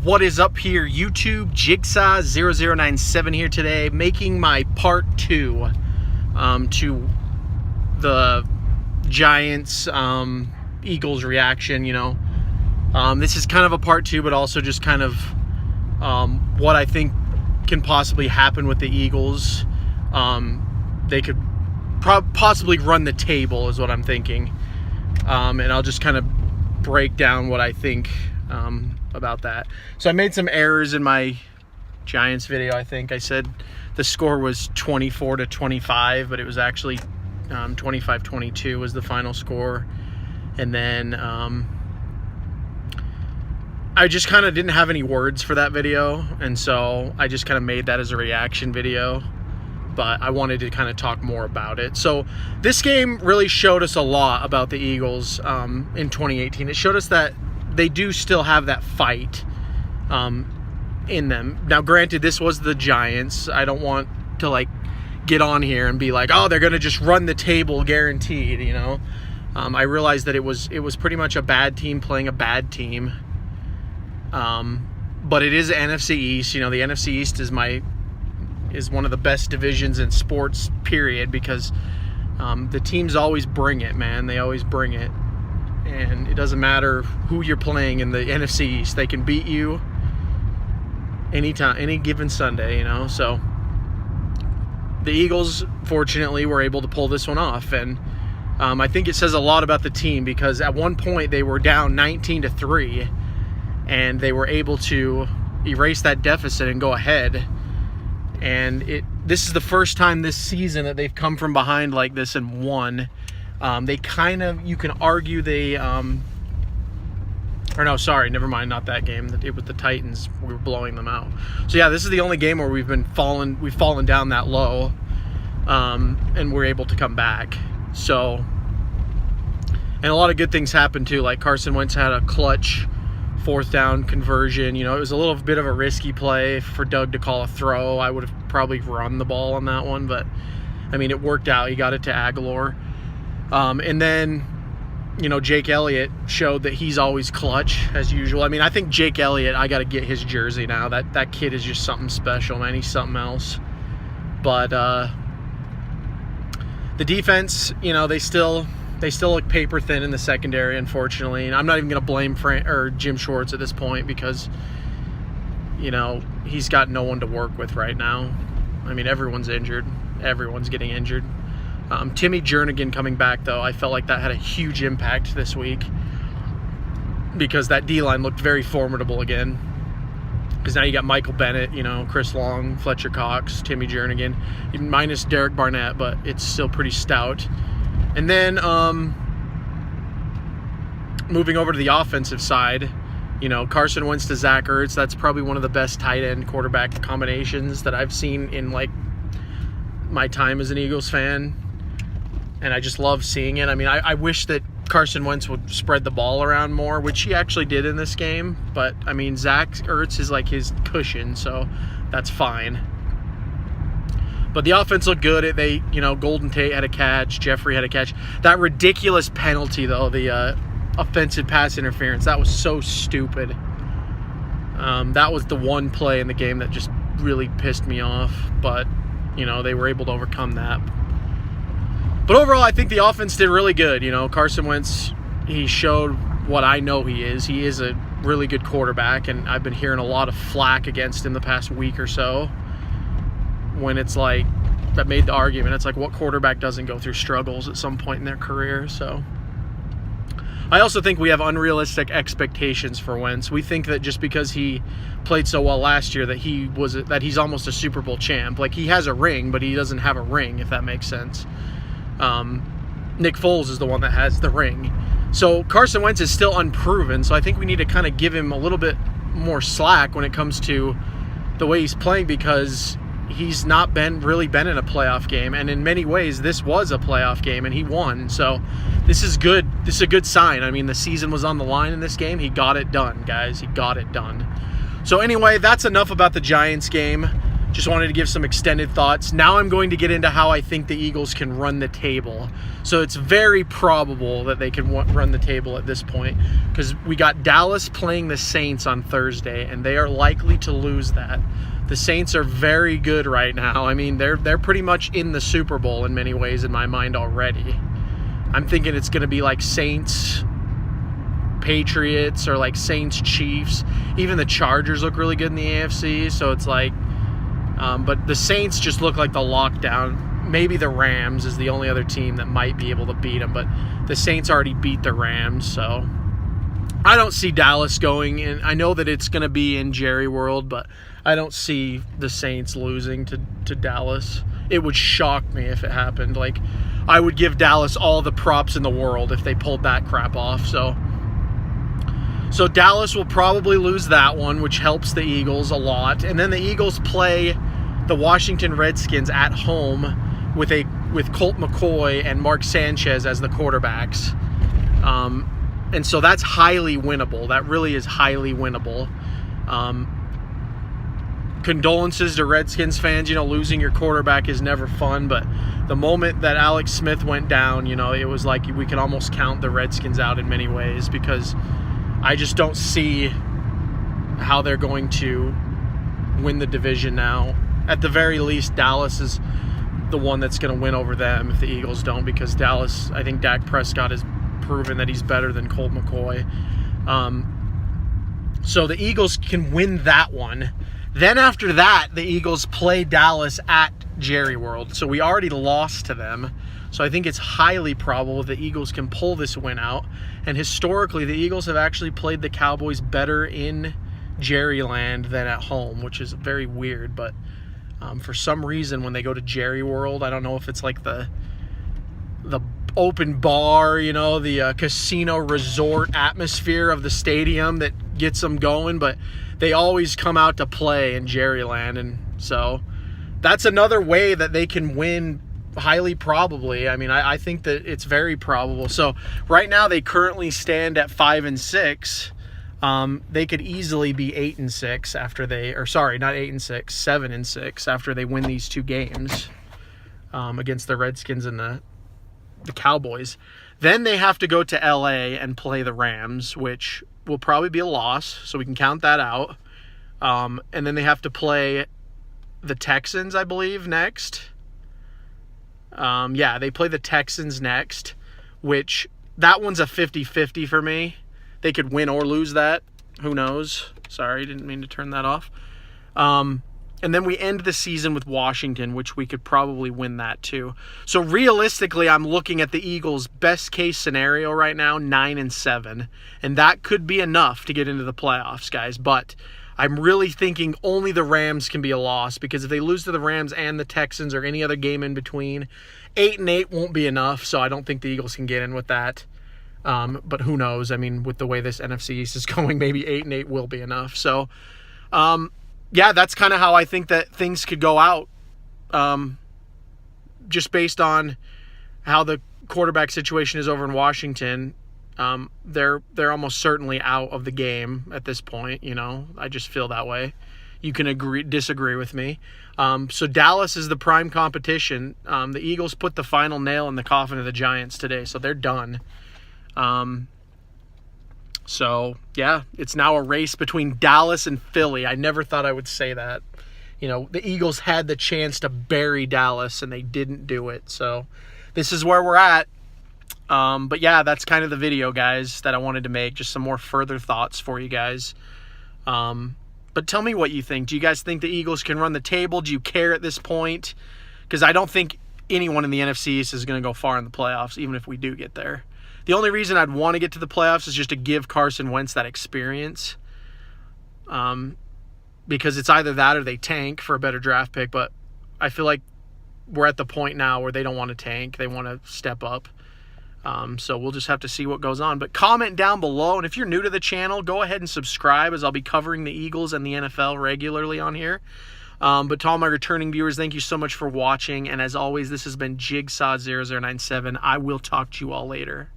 What is up here, YouTube? Jigsaw0097 here today, making my part 2 to the Giants Eagles reaction. This is kind of a part 2, but also just kind of what I think can possibly happen with the Eagles. They could possibly run the table is what I'm thinking, and I'll just kind of break down what I think about that. So I made some errors in my Giants video. I think I said the score was 24-25, but it was actually 25-22 was the final score. And then I just kind of didn't have any words for that video, and so I just kind of made that as a reaction video, but I wanted to kind of talk more about it. So this game really showed us a lot about the Eagles in 2018. It showed us that they do still have that fight in them. Now, granted, this was the Giants. I don't want to get on here and be like, oh, they're going to just run the table guaranteed, I realized that it was pretty much a bad team playing a bad team. But it is the NFC East. The NFC East is one of the best divisions in sports, period, because the teams always bring it, man. They always bring it. And it doesn't matter who you're playing in the NFC East. They can beat you anytime, any given Sunday, So the Eagles, fortunately, were able to pull this one off. And I think it says a lot about the team, because at one point they were down 19-3, and they were able to erase that deficit and go ahead. And this is the first time this season that they've come from behind like this and won. They kind of, you can argue they, or no, sorry, never mind, not that game. It was the Titans. We were blowing them out. So yeah, this is the only game where we've fallen down that low, and we're able to come back. So, and a lot of good things happened too. Like Carson Wentz had a clutch 4th down conversion. It was a little bit of a risky play for Doug to call a throw. I would have probably run the ball on that one, but I mean, it worked out. He got it to Aguilar. And then, Jake Elliott showed that he's always clutch as usual. I mean, I think Jake Elliott, I got to get his jersey now. That kid is just something special, man. He's something else. But the defense, they still look paper thin in the secondary, unfortunately. And I'm not even going to blame Jim Schwartz at this point, because, he's got no one to work with right now. I mean, everyone's injured. Everyone's getting injured. Timmy Jernigan coming back, though, I felt like that had a huge impact this week, because that D-line looked very formidable again. Because now you got Michael Bennett, Chris Long, Fletcher Cox, Timmy Jernigan, even minus Derek Barnett, but it's still pretty stout. And then moving over to the offensive side, Carson Wentz to Zach Ertz, that's probably one of the best tight end quarterback combinations that I've seen in my time as an Eagles fan. And I just love seeing it. I mean, I wish that Carson Wentz would spread the ball around more, which he actually did in this game. But, I mean, Zach Ertz is like his cushion, so that's fine. But the offense looked good. Golden Tate had a catch. Jeffrey had a catch. That ridiculous penalty, though, the offensive pass interference, that was so stupid. That was the one play in the game that just really pissed me off. But, they were able to overcome that. But overall, I think the offense did really good. Carson Wentz, he showed what I know he is. He is a really good quarterback, and I've been hearing a lot of flack against him the past week or so. When it's that made the argument. It's what quarterback doesn't go through struggles at some point in their career? So I also think we have unrealistic expectations for Wentz. We think that just because he played so well last year that he's almost a Super Bowl champ. He has a ring, but he doesn't have a ring, if that makes sense. Nick Foles is the one that has the ring. So Carson Wentz is still unproven, so I think we need to kind of give him a little bit more slack when it comes to the way he's playing, because he's not really been in a playoff game, and in many ways this was a playoff game and he won. So this is good. This is a good sign. I mean, the season was on the line in this game. He got it done, guys. He got it done. So anyway, that's enough about the Giants game. just wanted to give some extended thoughts. Now I'm going to get into how I think the Eagles can run the table. So it's very probable that they can run the table at this point, because we got Dallas playing the Saints on Thursday, and they are likely to lose that. The Saints are very good right now. I mean, they're pretty much in the Super Bowl in many ways in my mind already. I'm thinking it's going to be like Saints Patriots or like Saints Chiefs. Even the Chargers look really good in the AFC, so it's like but the Saints just look like the lockdown. Maybe the Rams is the only other team that might be able to beat them, but the Saints already beat the Rams, so I don't see Dallas going in. I know that it's going to be in Jerry World, but I don't see the Saints losing to Dallas. It would shock me if it happened. Like, I would give Dallas all the props in the world if they pulled that crap off. So Dallas will probably lose that one, which helps the Eagles a lot. And then the Eagles play the Washington Redskins at home with Colt McCoy and Mark Sanchez as the quarterbacks. And so that's highly winnable. That really is highly winnable. Condolences to Redskins fans. Losing your quarterback is never fun, but the moment that Alex Smith went down, it was like we could almost count the Redskins out in many ways, because I just don't see how they're going to win the division now. At the very least, Dallas is the one that's going to win over them if the Eagles don't, because Dallas, I think Dak Prescott has proven that he's better than Colt McCoy. So the Eagles can win that one. Then after that, the Eagles play Dallas at Jerry World. So we already lost to them. So I think it's highly probable the Eagles can pull this win out. And historically, the Eagles have actually played the Cowboys better in Jerryland than at home, which is very weird. But for some reason, when they go to Jerry World, I don't know if it's like the open bar, the casino resort atmosphere of the stadium that gets them going, but they always come out to play in Jerryland. And so that's another way that they can win, highly probably. I mean, I think that it's very probable. So right now they currently stand at 5-6. They could easily be 8-6 after they, or sorry, not 8-6, 7-6 after they win these two games against the Redskins and the Cowboys. Then they have to go to LA and play the Rams, which will probably be a loss, so we can count that out. And then they have to play the Texans, I believe, next. They play the Texans next, which that one's a 50-50 for me. They could win or lose that. Who knows? Sorry, didn't mean to turn that off. And then we end the season with Washington, which we could probably win that too. So realistically, I'm looking at the Eagles' best case scenario right now, 9-7. And that could be enough to get into the playoffs, guys. But I'm really thinking only the Rams can be a loss, because if they lose to the Rams and the Texans or any other game in between, 8-8 won't be enough. So I don't think the Eagles can get in with that. But who knows? I mean, with the way this NFC East is going, maybe 8-8 will be enough. So, that's kind of how I think that things could go out. Just based on how the quarterback situation is over in Washington, they're almost certainly out of the game at this point. I just feel that way. You can disagree with me. So Dallas is the prime competition. The Eagles put the final nail in the coffin of the Giants today, so they're done. It's now a race between Dallas and Philly. I never thought I would say that. The Eagles had the chance to bury Dallas, and they didn't do it. So this is where we're at. That's kind of the video, guys, that I wanted to make. Just some more further thoughts for you guys. But tell me what you think. Do you guys think the Eagles can run the table? Do you care at this point? Because I don't think anyone in the NFC East is going to go far in the playoffs, even if we do get there. The only reason I'd want to get to the playoffs is just to give Carson Wentz that experience. Because it's either that or they tank for a better draft pick. But I feel like we're at the point now where they don't want to tank. They want to step up. So we'll just have to see what goes on. But comment down below. And if you're new to the channel, go ahead and subscribe, as I'll be covering the Eagles and the NFL regularly on here. But to all my returning viewers, thank you so much for watching. And as always, this has been Jigsaw0097. I will talk to you all later.